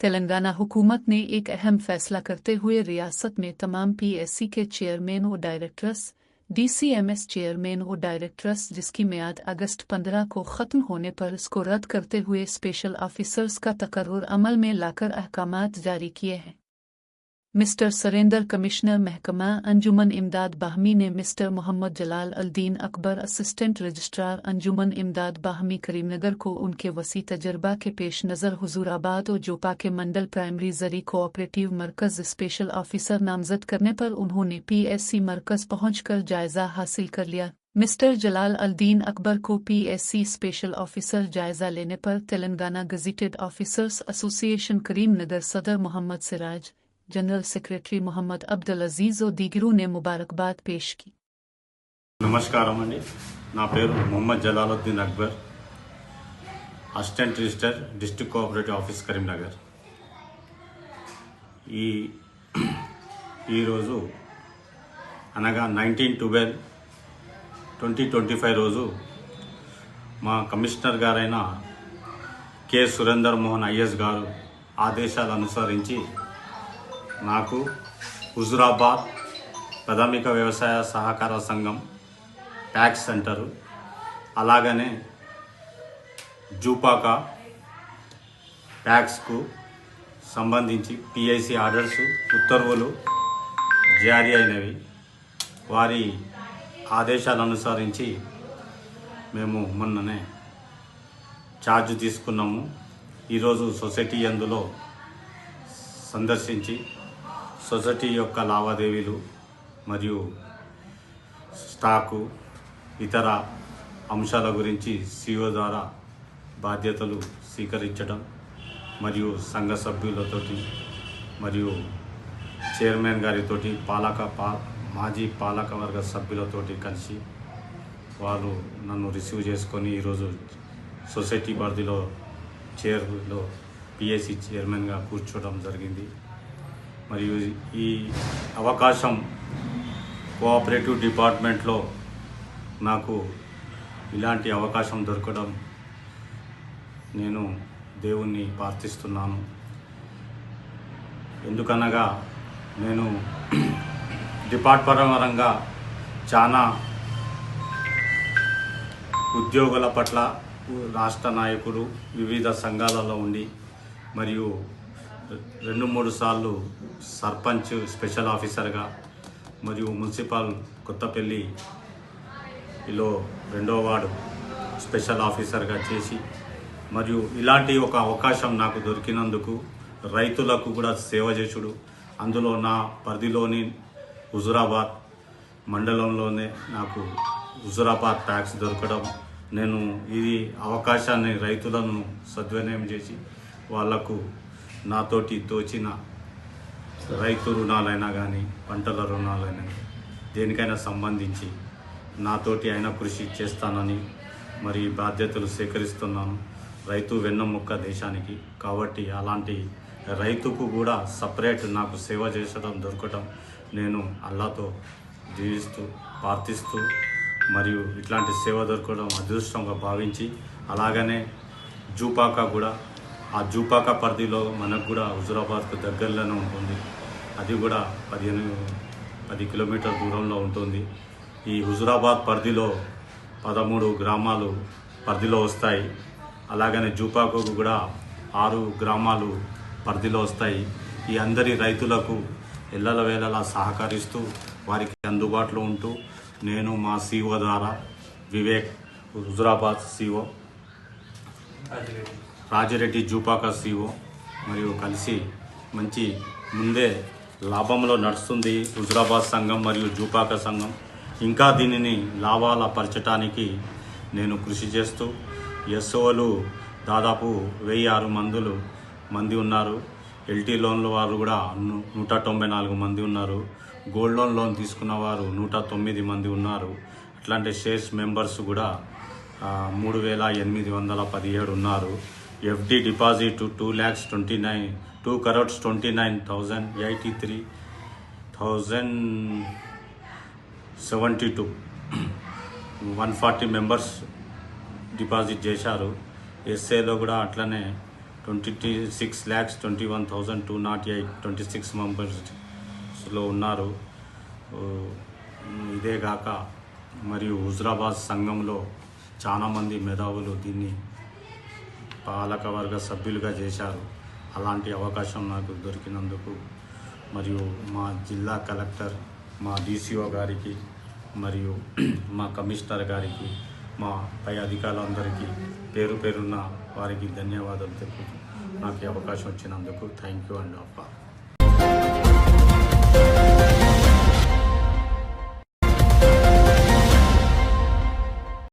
तेलंगाना हुकूमत ने एक अहम फैसला करते हुए रियासत में तमाम पीएससी के चेयरमैन और डायरेक्टर्स, डीसीएमएस चेयरमैन और डायरेक्टर्स जिसकी मियाद अगस्त 15 को ख़त्म होने पर इसको रद्द करते हुए स्पेशल ऑफिसर्स का तकर्रुर अमल में लाकर अहकामात जारी किए हैं। मिस्टर सरेंदर कमिश्नर महकमा अंजुमन इमदाद बाहमी ने मिस्टर मोहम्मद जलाल अल-दीन अकबर असिस्टेंट रजिस्ट्रार अंजुमन इमदाद बाहमी करीमनगर को उनके वसी तजर्बा के पेश नज़र हुजूराबाद और जोपा के मंडल प्राइमरी ज़री कोऑपरेटिव मरकज़ स्पेशल ऑफिसर नामजद करने पर उन्होंने पीएससी मरकज़ पहुंचकर जायज़ा हासिल कर लिया। मिस्टर जलाल अल-दीन अकबर को पीएससी स्पेशल ऑफिसर जायज़ा लेने पर तेलंगाना गज़ेटेड ऑफिसर्स एसोसिएशन करीमनगर सदर मोहम्मद सिराज, जनरल सेक्रेटरी मोहम्मद अब्दुल अजीज और दीगरों ने मुबारकबाद पेश की। నమస్కారం అండి, నా పేరు Mohammed Jalaluddin Akbar, assistant register district cooperative office Karimnagar. ఈరోజు అనగా 19/12/2025 రోజు మా కమిషనర్ గారైన కె సురేందర్ మోహన్ ఐఎస్ గారు ఆదేశాలు అనుసరించి నాకు హుజురాబాద్ ప్రాథమిక వ్యవసాయ సహకార సంఘం ట్యాక్స్ సెంటరు, అలాగనే జూపాక ట్యాక్స్కు సంబంధించి పిఐసి ఆర్డర్స్ ఉత్తర్వులు జారీ అయినవి. వారి ఆదేశాలు అనుసరించి మేము మొన్ననే ఛార్జ్ తీసుకున్నాము. ఈరోజు సొసైటీ అందులో సందర్శించి సొసైటీ యొక్క లావాదేవీలు మరియు స్టాకు ఇతర అంశాల గురించి సిఓ ద్వారా బాధ్యతలు స్వీకరించడం మరియు సంఘ సభ్యులతోటి మరియు చైర్మన్ గారితోటి మాజీ పాలకవర్గ సభ్యులతోటి కలిసి వారు నన్ను రిసీవ్ చేసుకొని ఈరోజు సొసైటీ పరిధిలో చైర్లో పిఎస్సి చైర్మన్గా కూర్చోవడం జరిగింది. మరియు ఈ అవకాశం కోఆపరేటివ్ డిపార్ట్మెంట్లో నాకు ఇలాంటి అవకాశం దొరకడం నేను దేవుణ్ణి ప్రార్థిస్తున్నాను. ఎందుకనగా నేను డిపార్ట్మెంట్ పరంగా చాలా ఉద్యోగుల పట్ల రాష్ట్ర నాయకులు వివిధ సంఘాలలో ఉండి మరియు 2-3 సార్లు సర్పంచ్ స్పెషల్ ఆఫీసర్గా మరియు మున్సిపల్ కొత్తపల్లిలో 2వ వార్డు స్పెషల్ ఆఫీసర్గా చేసి మరియు ఇలాంటి ఒక అవకాశం నాకు దొరికినందుకు రైతులకు కూడా సేవ చేసుడు, అందులో నా పరిధిలోని హుజురాబాద్ మండలంలోనే నాకు హుజురాబాద్ ట్యాక్స్ దొరకడం, నేను ఈ అవకాశాన్ని రైతులను సద్వినియోగం చేసి వాళ్లకు నాతోటి తోచిన రైతు రుణాలైనా కానీ పంటల రుణాలైనా దేనికైనా సంబంధించి నాతోటి అయినా కృషి చేస్తానని మరి బాధ్యతలు స్వీకరిస్తున్నాను. రైతు వెన్నెముక్క దేశానికి, కాబట్టి అలాంటి రైతుకు కూడా సపరేట్ నాకు సేవ చేసడం దొరకటం నేను అల్లాతో జీవిస్తూ ప్రార్థిస్తూ మరియు ఇట్లాంటి సేవ దొరకడం అదృష్టంగా భావించి, అలాగనే జూపాక కూడా ఆ జూపాక పరిధిలో మనకు కూడా హుజురాబాద్కు దగ్గరలోనే ఉంటుంది. అది కూడా 10 కిలోమీటర్ దూరంలో ఉంటుంది. ఈ హుజురాబాద్ పరిధిలో 13 గ్రామాలు పరిధిలో వస్తాయి. అలాగనే జూపాకకు కూడా 6 గ్రామాలు పరిధిలో వస్తాయి. ఈ అందరి రైతులకు ఎల్లల వేళలా సహకరిస్తూ వారికి అందుబాటులో ఉంటూ నేను మా సిఓ ద్వారా వివేక్ హుజురాబాద్ సిఓ, రాజిరెడ్డి జూపాక సిఓ మరియు కలిసి మంచి ముందే లాభంలో నడుస్తుంది హుజురాబాద్ సంఘం మరియు జూపాక సంఘం. ఇంకా దీనిని లాభాల పరచడానికి నేను కృషి చేస్తూ ఎస్ఓలు దాదాపు 1006 మంది ఉన్నారు. ఎల్టీ లోన్ల వారు కూడా 194 మంది ఉన్నారు. గోల్డ్ లోన్ తీసుకున్న వారు 109 మంది ఉన్నారు. అట్లాంటి షేర్స్ మెంబర్స్ కూడా 3817 ఉన్నారు. ఎఫ్డి డిపాజిట్ 2,29,082 140 మెంబర్స్ డిపాజిట్ చేశారు. ఎస్ఏలో కూడా అట్లనే 26,21,208 26 మెంబర్స్లో ఉన్నారు. ఇదే కాక మరియు హుజరాబాద్ సంఘంలో చాలామంది మేధావులు దీన్ని పాలకవర్గ సభ్యులుగా చేశారు. అలాంటి అవకాశం నాకు దొరికినందుకు మరియు మా జిల్లా కలెక్టర్, మా DCO గారికి మరియు మా కమిషనర్ గారికి, మా పై అధికారులందరికీ పేరున వారికి ధన్యవాదాలు తెలుపుతూ నాకు ఈ అవకాశం ఇచ్చినందుకు థ్యాంక్ యూ అండ్ అబ్బా.